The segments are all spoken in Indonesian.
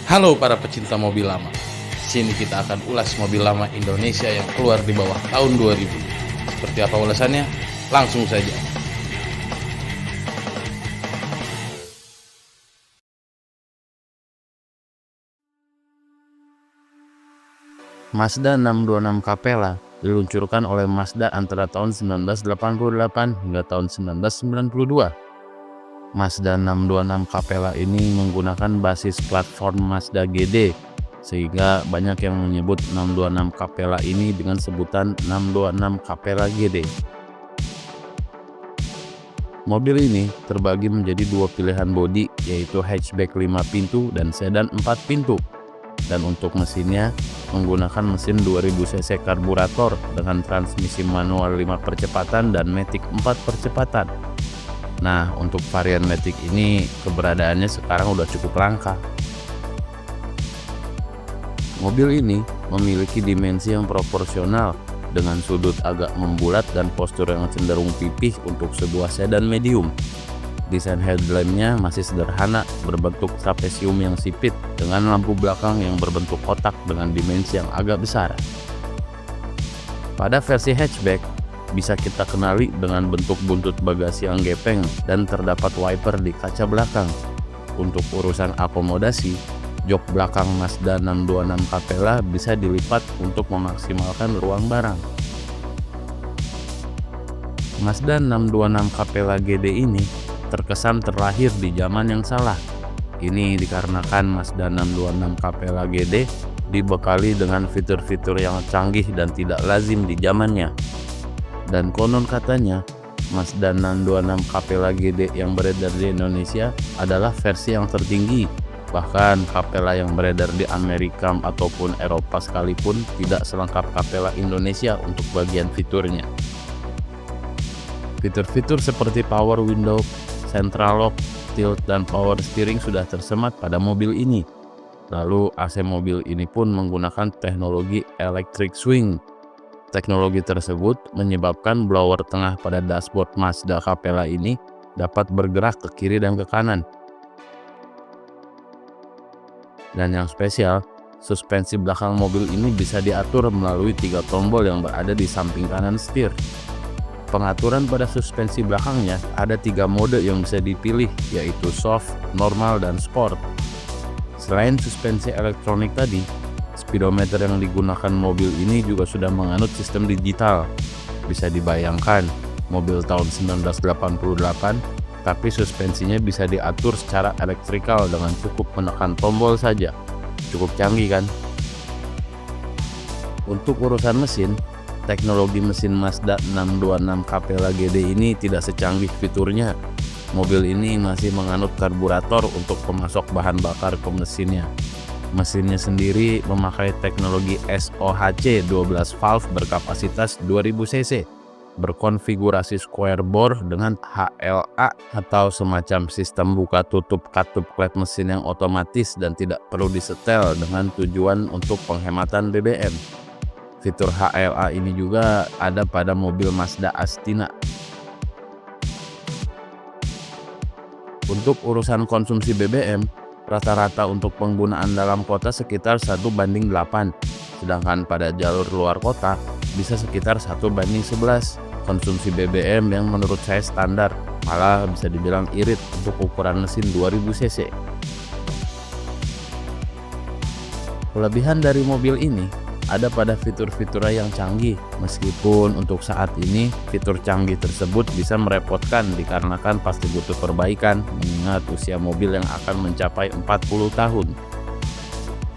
Halo para pecinta mobil lama. Sini kita akan ulas mobil lama Indonesia yang keluar di bawah tahun 2000. Seperti apa ulasannya? Langsung saja. Mazda 626 Capella diluncurkan oleh Mazda antara tahun 1988 hingga tahun 1992. Mazda 626 Capella ini menggunakan basis platform Mazda GD, sehingga banyak yang menyebut 626 Capella ini dengan sebutan 626 Capella GD. Mobil ini terbagi menjadi dua pilihan bodi, yaitu hatchback 5 pintu dan sedan 4 pintu. Dan untuk mesinnya menggunakan mesin 2000 cc karburator dengan transmisi manual 5 percepatan dan matic 4 percepatan. Nah, untuk varian matic ini keberadaannya sekarang udah cukup langka. Mobil ini memiliki dimensi yang proporsional dengan sudut agak membulat dan postur yang cenderung pipih untuk sebuah sedan medium. Desain headlampnya masih sederhana, berbentuk trapesium yang sipit dengan lampu belakang yang berbentuk kotak dengan dimensi yang agak besar. Pada versi hatchback, bisa kita kenali dengan bentuk buntut bagasi yang gepeng dan terdapat wiper di kaca belakang. Untuk urusan akomodasi, jok belakang Mazda 626 Capella bisa dilipat untuk memaksimalkan ruang barang. Mazda 626 Capella GD ini terkesan terlahir di zaman yang salah. Ini dikarenakan Mazda 626 Capella GD dibekali dengan fitur-fitur yang canggih dan tidak lazim di zamannya. Dan konon katanya, Mazda 626 Capella GD yang beredar di Indonesia adalah versi yang tertinggi. Bahkan Capella yang beredar di Amerika ataupun Eropa sekalipun tidak selengkap Capella Indonesia untuk bagian fiturnya. Fitur-fitur seperti power window, central lock, tilt, dan power steering sudah tersemat pada mobil ini. Lalu AC mobil ini pun menggunakan teknologi electric swing. Teknologi tersebut menyebabkan blower tengah pada dashboard Mazda Capella ini dapat bergerak ke kiri dan ke kanan. Dan yang spesial, suspensi belakang mobil ini bisa diatur melalui 3 tombol yang berada di samping kanan setir. Pengaturan pada suspensi belakangnya ada 3 mode yang bisa dipilih, yaitu soft, normal, dan sport. Selain suspensi elektronik tadi, speedometer yang digunakan mobil ini juga sudah menganut sistem digital. Bisa dibayangkan, mobil tahun 1988, tapi suspensinya bisa diatur secara elektrikal dengan cukup menekan tombol saja. Cukup canggih kan? Untuk urusan mesin, teknologi mesin Mazda 626 Capella GD ini tidak secanggih fiturnya. Mobil ini masih menganut karburator untuk pemasok bahan bakar ke mesinnya. Mesinnya sendiri memakai teknologi SOHC 12 valve berkapasitas 2000 cc, berkonfigurasi square bore dengan HLA atau semacam sistem buka tutup katup klep mesin yang otomatis dan tidak perlu disetel dengan tujuan untuk penghematan BBM. Fitur HLA ini juga ada pada mobil Mazda Astina. Untuk urusan konsumsi BBM, rata-rata untuk penggunaan dalam kota sekitar 1:8, sedangkan pada jalur luar kota bisa sekitar 1:11. Konsumsi BBM yang menurut saya standar, malah bisa dibilang irit untuk ukuran mesin 2000 cc. Kelebihan dari mobil ini ada pada fitur-fiturnya yang canggih, meskipun untuk saat ini fitur canggih tersebut bisa merepotkan dikarenakan pasti butuh perbaikan mengingat usia mobil yang akan mencapai 40 tahun.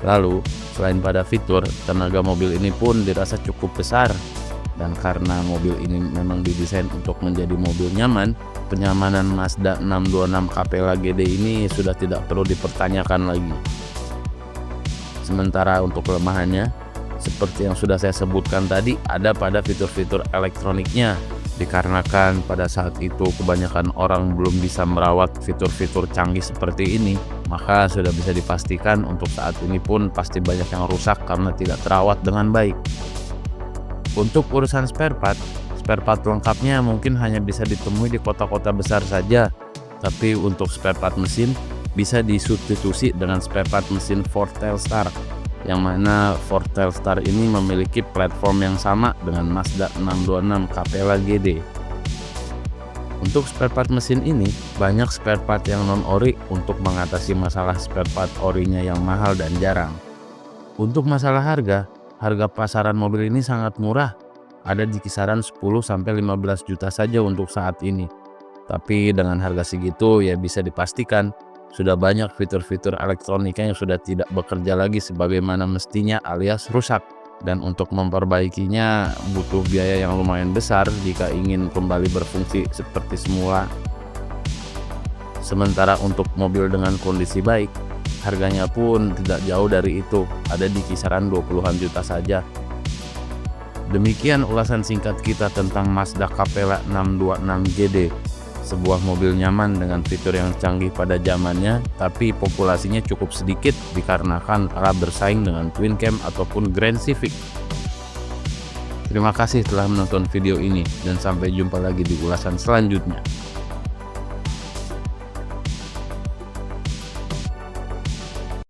Lalu, selain pada fitur, tenaga mobil ini pun dirasa cukup besar. Dan karena mobil ini memang didesain untuk menjadi mobil nyaman, kenyamanan Mazda 626 Capella GD ini sudah tidak perlu dipertanyakan lagi. Sementara untuk kelemahannya, seperti yang sudah saya sebutkan tadi, ada pada fitur-fitur elektroniknya. Dikarenakan pada saat itu kebanyakan orang belum bisa merawat fitur-fitur canggih seperti ini, maka sudah bisa dipastikan untuk saat ini pun pasti banyak yang rusak karena tidak terawat dengan baik. Untuk urusan spare part lengkapnya mungkin hanya bisa ditemui di kota-kota besar saja. Tapi untuk spare part mesin bisa disubstitusi dengan spare part mesin Ford Telstar, yang mana Ford Telstar ini memiliki platform yang sama dengan Mazda 626 Capella GD. Untuk spare part mesin ini, banyak spare part yang non-ori untuk mengatasi masalah spare part orinya yang mahal dan jarang. Untuk masalah harga pasaran mobil ini sangat murah, ada di kisaran 10-15 juta saja untuk saat ini. Tapi dengan harga segitu ya bisa dipastikan sudah banyak fitur-fitur elektronika yang sudah tidak bekerja lagi sebagaimana mestinya alias rusak. Dan untuk memperbaikinya butuh biaya yang lumayan besar jika ingin kembali berfungsi seperti semula. Sementara untuk mobil dengan kondisi baik, harganya pun tidak jauh dari itu, ada di kisaran 20-an juta saja. Demikian ulasan singkat kita tentang Mazda Capella 626 GD, sebuah mobil nyaman dengan fitur yang canggih pada zamannya, tapi populasinya cukup sedikit dikarenakan kalah bersaing dengan Twin Cam ataupun Grand Civic. Terima kasih telah menonton video ini dan sampai jumpa lagi di ulasan selanjutnya.